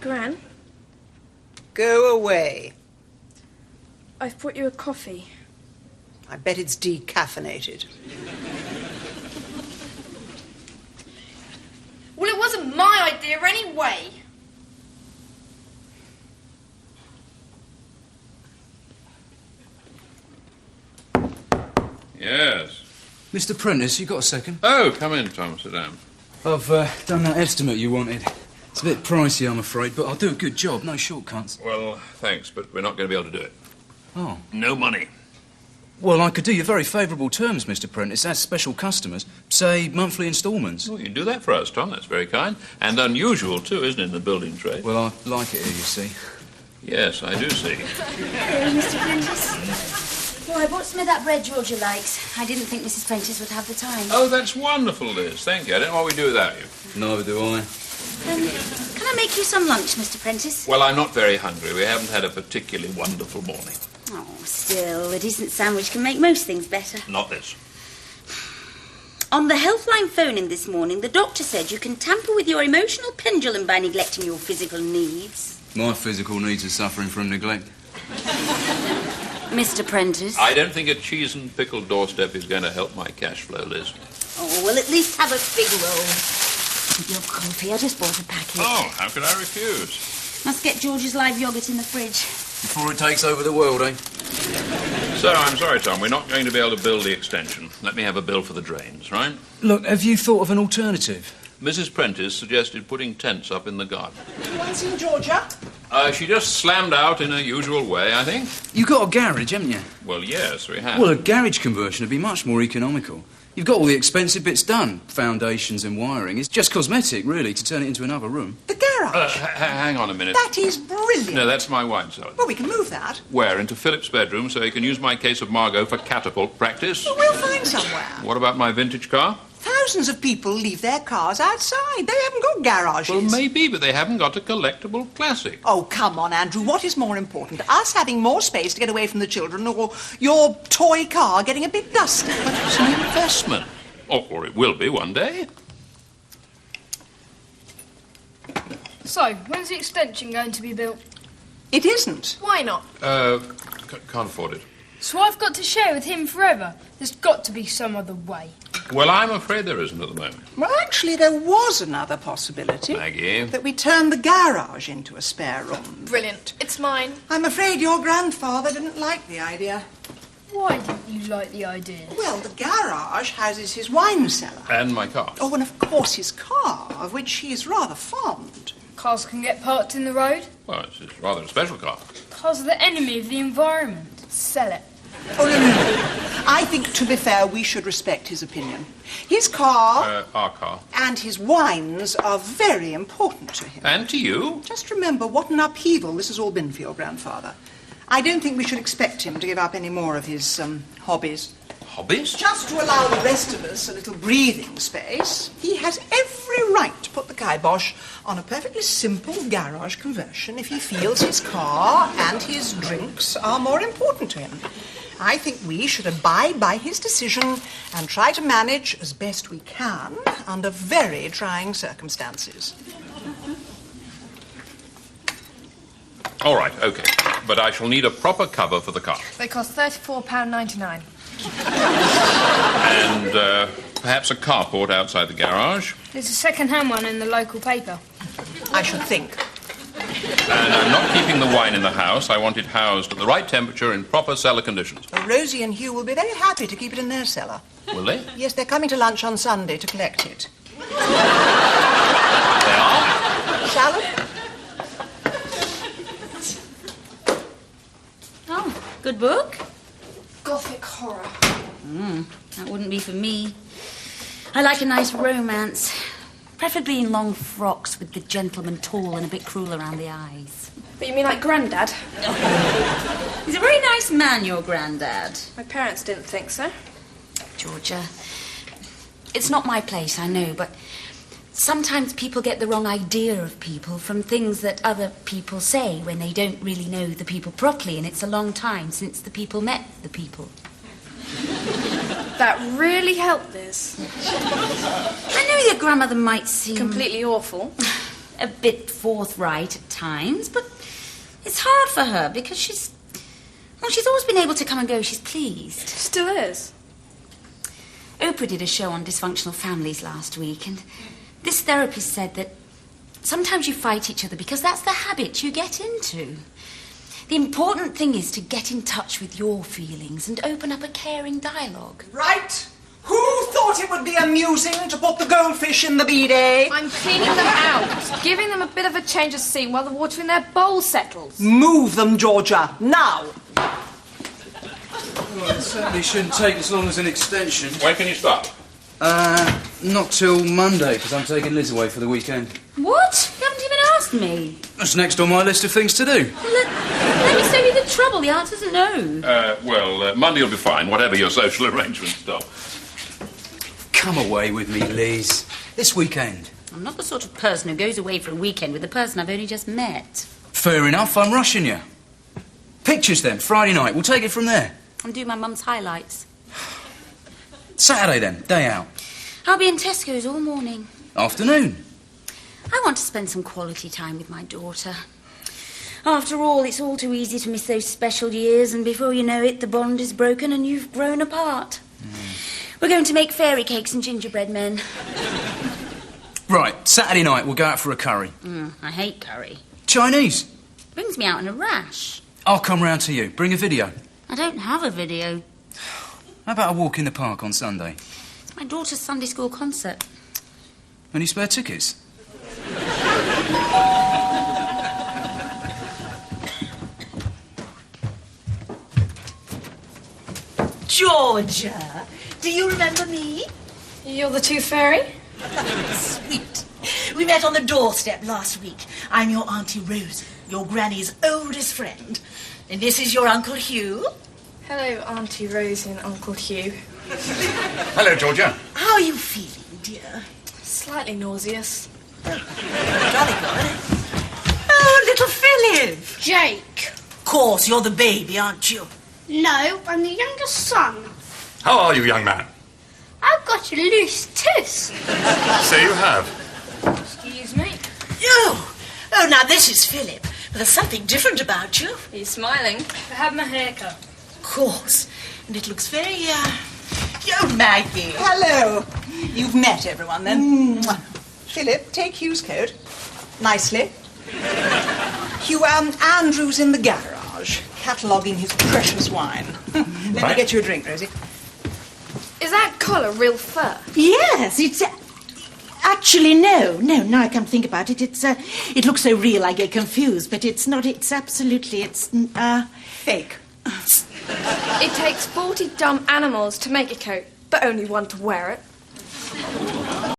Gran, Go away. I've brought you a coffee. I bet it's decaffeinated. Well, it wasn't my idea anyway. Yes. Mr. Prentice, you got a second? Oh, come in, Tom. Sit down. I've done that estimate you wanted. It's a bit pricey, I'm afraid, but I'll do a good job. No shortcuts. Well, thanks, but we're not going to be able to do it. Oh. No money. Well, I could do you very favourable terms, Mr. Prentice, as special customers. Say, monthly instalments. Oh, you can do that for us, Tom. That's very kind. And unusual, too, isn't it, in the building trade? Well, I like it here, you see. Yes, I do see. Hello, Mr. Prentice. Well, I bought some of that bread Georgia likes. I didn't think Mrs. Prentice would have the time. Oh, that's wonderful, Liz. Thank you. I don't know what we'd do without you. Neither do I. Can I make you some lunch, Mr. Prentice? Well, I'm not very hungry. We haven't had a particularly wonderful morning. Oh, still, a decent sandwich can make most things better. Not this. On the Healthline phone-in this morning, the doctor said you can tamper with your emotional pendulum by neglecting your physical needs. My physical needs are suffering from neglect. Mr. Prentice? I don't think a cheese and pickle doorstep is going to help my cash flow, Liz. Oh, well, at least have a fig roll. Your coffee, I just bought a packet. Oh, how could I refuse? Must get George's live yoghurt in the fridge. Before it takes over the world, eh? So, I'm sorry, Tom, we're not going to be able to build the extension. Let me have a bill for the drains, right? Look, have you thought of an alternative? Mrs. Prentice suggested putting tents up in the garden. Anyone seen Georgia? She just slammed out in her usual way, I think. You got a garage, haven't you? Well, yes, we have. Well, a garage conversion would be much more economical. You've got all the expensive bits done, foundations and wiring. It's just cosmetic, really, to turn it into another room. The garage? Hang on a minute. That is brilliant. No, that's my wine cellar. Well, we can move that. Where? Into Philip's bedroom so he can use my case of Margot for catapult practice? Well, we'll find somewhere. What about my vintage car? Thousands of people leave their cars outside. They haven't got garages. Well, maybe, but they haven't got a collectible classic. Oh, come on, Andrew. What is more important? Us having more space to get away from the children or your toy car getting a bit dusty? But it's an investment. Or it will be one day. So, when's the extension going to be built? It isn't. Why not? Can't afford it. So I've got to share with him forever. There's got to be some other way. Well, I'm afraid there isn't at the moment. Well, actually, there was another possibility. Maggie? That we turned the garage into a spare room. Brilliant. It's mine. I'm afraid your grandfather didn't like the idea. Why didn't you like the idea? Well, the garage houses his wine cellar. And my car. Oh, and of course his car, of which he is rather fond. Cars can get parked in the road. Well, it's rather a special car. Cars are the enemy of the environment. Sell it. Oh, no. I think, to be fair, we should respect his opinion. His car... Our car. And his wines are very important to him. And to you. Just remember what an upheaval this has all been for your grandfather. I don't think we should expect him to give up any more of his hobbies. Hobbies? Just to allow the rest of us a little breathing space, he has every right to put the kibosh on a perfectly simple garage conversion if he feels his car and his drinks are more important to him. I think we should abide by his decision and try to manage as best we can under very trying circumstances. All right, OK. But I shall need a proper cover for the car. They cost £34.99. And perhaps a carport outside the garage. There's a second-hand one in the local paper. I should think. And I'm not keeping the wine in the house. I want it housed at the right temperature in proper cellar conditions. Rosie and Hugh will be very happy to keep it in their cellar. Will they? Yes, they're coming to lunch on Sunday to collect it. They are? Shall we? Oh, good book. Gothic horror. That wouldn't be for me. I like a nice romance. Preferably in long frocks with the gentleman tall and a bit cruel around the eyes. But you mean like Grandad? He's a very nice man, your Grandad. My parents didn't think so. Georgia, it's not my place, I know, but sometimes people get the wrong idea of people from things that other people say when they don't really know the people properly, and it's a long time since the people met the people. That really helped, Liz. I know your grandmother might seem... Completely awful. a bit forthright at times, but it's hard for her because she's always been able to come and go. She's pleased. Still is. Oprah did a show on dysfunctional families last week, and this therapist said that sometimes you fight each other because that's the habit you get into. The important thing is to get in touch with your feelings and open up a caring dialogue. Right? Who thought it would be amusing to put the goldfish in the bidet? I'm cleaning them out, giving them a bit of a change of scene while the water in their bowl settles. Move them, Georgia, now. Well, it certainly shouldn't take as long as an extension. When can you start? Not till Monday, because I'm taking Liz away for the weekend. What? You haven't even asked me. That's next on my list of things to do. Well, let me save you the trouble. The answer's no. Monday will be fine, whatever your social arrangements, Dom. Come away with me, Liz. This weekend. I'm not the sort of person who goes away for a weekend with a person I've only just met. Fair enough, I'm rushing you. Pictures then, Friday night. We'll take it from there. I'm doing my mum's highlights. Saturday then, day out. I'll be in Tesco's all morning. Afternoon. I want to spend some quality time with my daughter. After all, it's all too easy to miss those special years, and before you know it, the bond is broken and you've grown apart. We're going to make fairy cakes and gingerbread men. Right, Saturday night, we'll go out for a curry. I hate curry. Chinese. Brings me out in a rash. I'll come round to you. Bring a video. I don't have a video. How about a walk in the park on Sunday? It's my daughter's Sunday school concert. Any spare tickets? Georgia, do you remember me? You're the tooth fairy? Sweet. We met on the doorstep last week. I'm your Auntie Rosie, your granny's oldest friend. And this is your Uncle Hugh. Hello, Auntie Rosie and Uncle Hugh. Hello, Georgia. How are you feeling, dear? Slightly nauseous. Jolly good. Oh, little Philip. Jake. Of course, you're the baby, aren't you? No, I'm the youngest son. How are you, young man? I've got a loose tooth. So you have. Excuse me. Oh, now this is Philip. But there's something different about you. Are you smiling? I had my hair cut. Of course. And it looks very, Oh, Maggie. Hello. You've met everyone then. Philip, take Hugh's coat. Nicely. Hugh, Andrew's in the garage, cataloguing his precious wine. Let me get you a drink, Rosie. Is that collar real fur? Yes, it's... Actually, no. Now I come to think about it, it looks so real I get confused, but it's not, it's absolutely, Fake. It takes 40 dumb animals to make a coat, but only one to wear it.